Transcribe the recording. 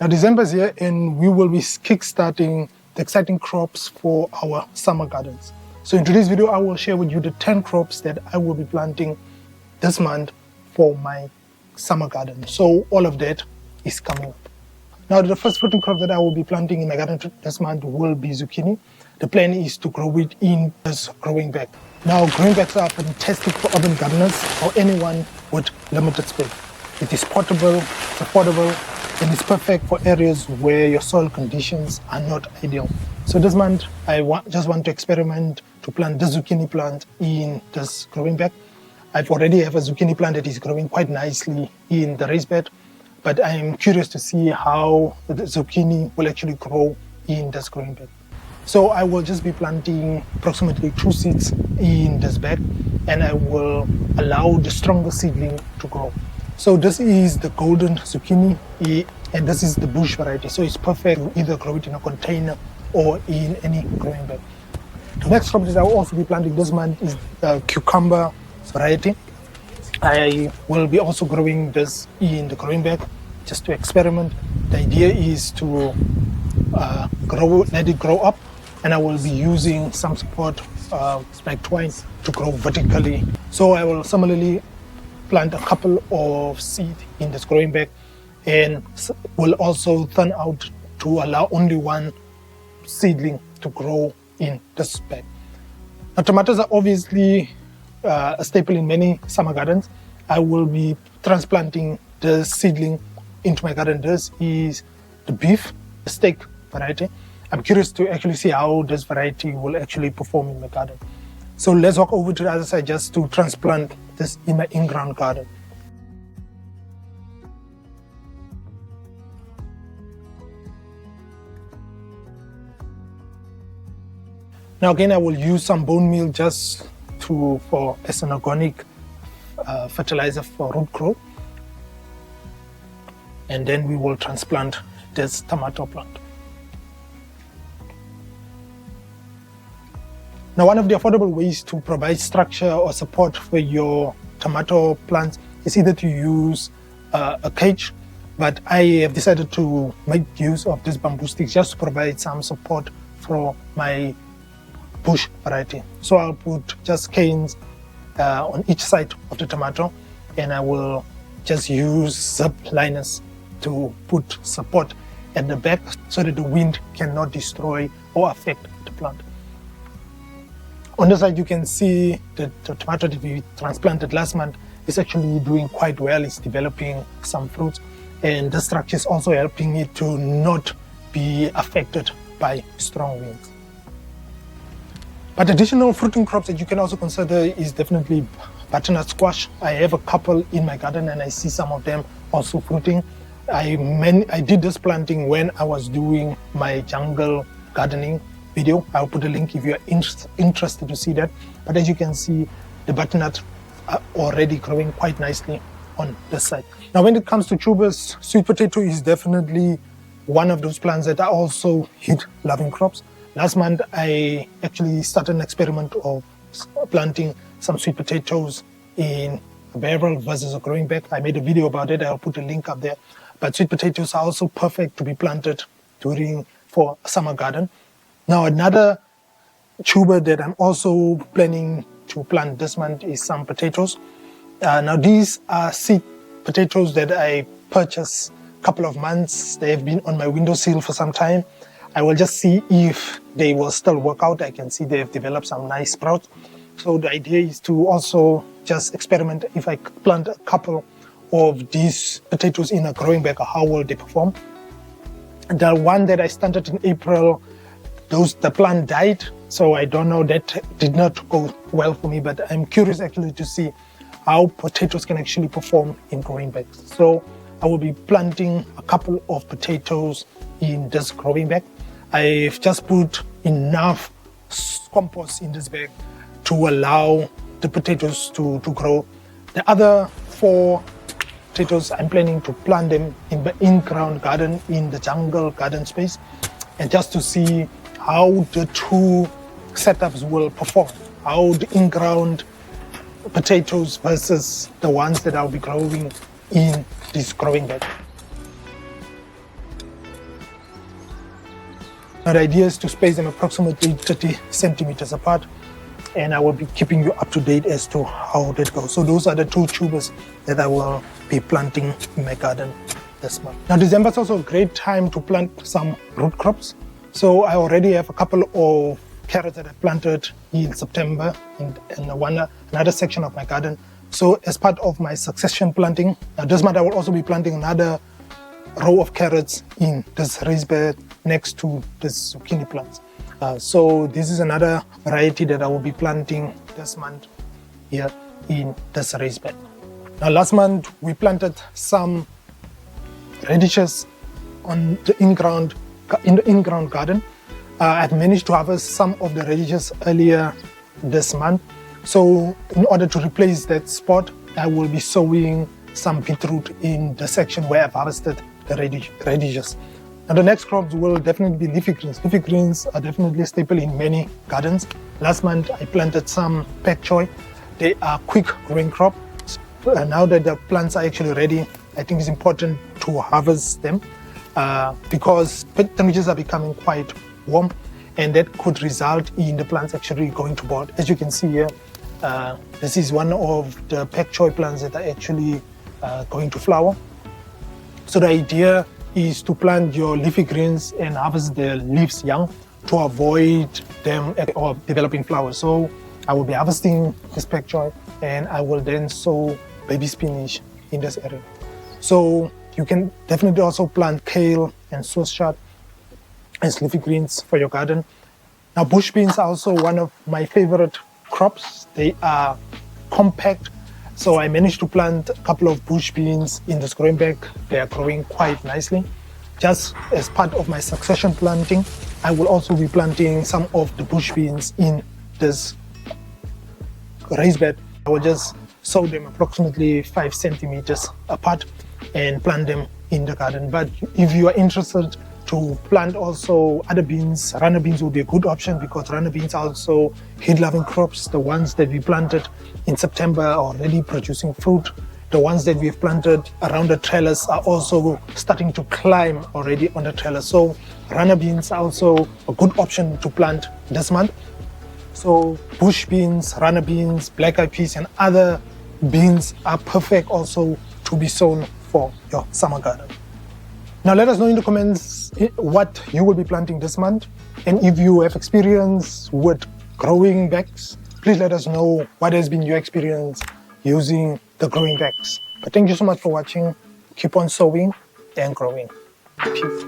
Now December is here and we will be kickstarting the exciting crops for our summer gardens. So in today's video, I will share with you the 10 crops that I will be planting this month for my summer garden. So all of that is coming up. Now the first fruiting crop that I will be planting in my garden this month will be zucchini. The plan is to grow it in this growing bag. Now growing bags are fantastic for urban gardeners or anyone with limited space. It is portable, it's affordable, and it's perfect for areas where your soil conditions are not ideal. So this month I just want to experiment to plant the zucchini plant in this growing bag. I've already have a zucchini plant that is growing quite nicely in the raised bed, but I'm curious to see how the zucchini will actually grow in this growing bag. So I will just be planting approximately 2 seeds in this bag, and I will allow the stronger seedling to grow. So this is the golden zucchini, and this is the bush variety. So it's perfect to either grow it in a container or in any growing bag. The next crop that I will also be planting this month is the cucumber variety. I will be also growing this in the growing bag just to experiment. The idea is to let it grow up, and I will be using some support like twine to grow vertically. So I will similarly plant a couple of seeds in this growing bag and will also thin out to allow only one seedling to grow in this bag. Now tomatoes are obviously a staple in many summer gardens. I will be transplanting the seedling into my garden. This is the Beefsteak variety. I'm curious to actually see how this variety will actually perform in my garden. So let's walk over to the other side just to transplant this in my in-ground garden. Now again, I will use some bone meal just as an organic fertilizer for root growth. And then we will transplant this tomato plant. Now, one of the affordable ways to provide structure or support for your tomato plants is either to use a cage, but I have decided to make use of this bamboo sticks just to provide some support for my bush variety. So I'll put just canes on each side of the tomato, and I will just use zip liners to put support at the back so that the wind cannot destroy or affect the plant. On the side, you can see that the tomato that we transplanted last month is actually doing quite well. It's developing some fruits, and the structure is also helping it to not be affected by strong winds. But additional fruiting crops that you can also consider is definitely butternut squash. I have a couple in my garden and I see some of them also fruiting. I did this planting when I was doing my jungle gardening video. I'll put a link if you're interested to see that. But as you can see, the butternut are already growing quite nicely on this side. Now when it comes to tubers, sweet potato is definitely one of those plants that are also heat-loving crops. Last month, I actually started an experiment of planting some sweet potatoes in a barrel versus a growing bag. I made a video about it. I'll put a link up there. But sweet potatoes are also perfect to be planted for a summer garden. Now, another tuber that I'm also planning to plant this month is some potatoes. Now, these are seed potatoes that I purchased a couple of months. They have been on my windowsill for some time. I will just see if they will still work out. I can see they have developed some nice sprouts. So the idea is to also just experiment if I plant a couple of these potatoes in a growing bag, how will they perform. The one that I started in April, the plant died. So I don't know, that did not go well for me, but I'm curious actually to see how potatoes can actually perform in growing bags. So I will be planting a couple of potatoes in this growing bag. I've just put enough compost in this bag to allow the potatoes to grow. The other 4 potatoes, I'm planning to plant them in the in-ground garden, in the jungle garden space, and just to see how the 2 setups will perform, how the in-ground potatoes versus the ones that I'll be growing in this growing bag. Now the idea is to space them approximately 30 centimeters apart, and I will be keeping you up to date as to how that goes. So those are the 2 tubers that I will be planting in my garden this month. Now December is also a great time to plant some root crops. So I already have a couple of carrots that I planted in September in another section of my garden. So as part of my succession planting, this month I will also be planting another row of carrots in this raised bed next to the zucchini plants. So this is another variety that I will be planting this month here in this raised bed. Now last month we planted some radishes on the in-ground garden. I've managed to harvest some of the radishes earlier this month. So in order to replace that spot, I will be sowing some beetroot in the section where I've harvested the radishes. Now the next crops will definitely be leafy greens. Leafy greens are definitely a staple in many gardens. Last month I planted some pak choy. They are quick growing crop. Now that the plants are actually ready, I think it's important to harvest them because temperatures are becoming quite warm, and that could result in the plants actually going to boil. As you can see here, this is one of the pak choy plants that are actually going to flower. So the idea is to plant your leafy greens and harvest the leaves young to avoid them or developing flowers. So I will be harvesting this pak choy, and I will then sow baby spinach in this area. So you can definitely also plant kale and sauerkraut as leafy greens for your garden. Now bush beans are also one of my favorite crops. They are compact, so I managed to plant a couple of bush beans in this growing bag. They are growing quite nicely. Just as part of my succession planting, I will also be planting some of the bush beans in this raised bed. I will just sow them approximately 5 centimeters apart and plant them in the garden. But if you are interested to plant also other beans, runner beans would be a good option, because runner beans are also heat-loving crops. The ones that we planted in September are already producing fruit. The ones that we've planted around the trellis are also starting to climb already on the trellis. So runner beans are also a good option to plant this month. So bush beans, runner beans, black eyed peas and other beans are perfect also to be sown for your summer garden. Now let us know in the comments what you will be planting this month, and if you have experience with growing bags, please let us know what has been your experience using the growing bags. But thank you so much for watching. Keep on sowing and growing. Peace.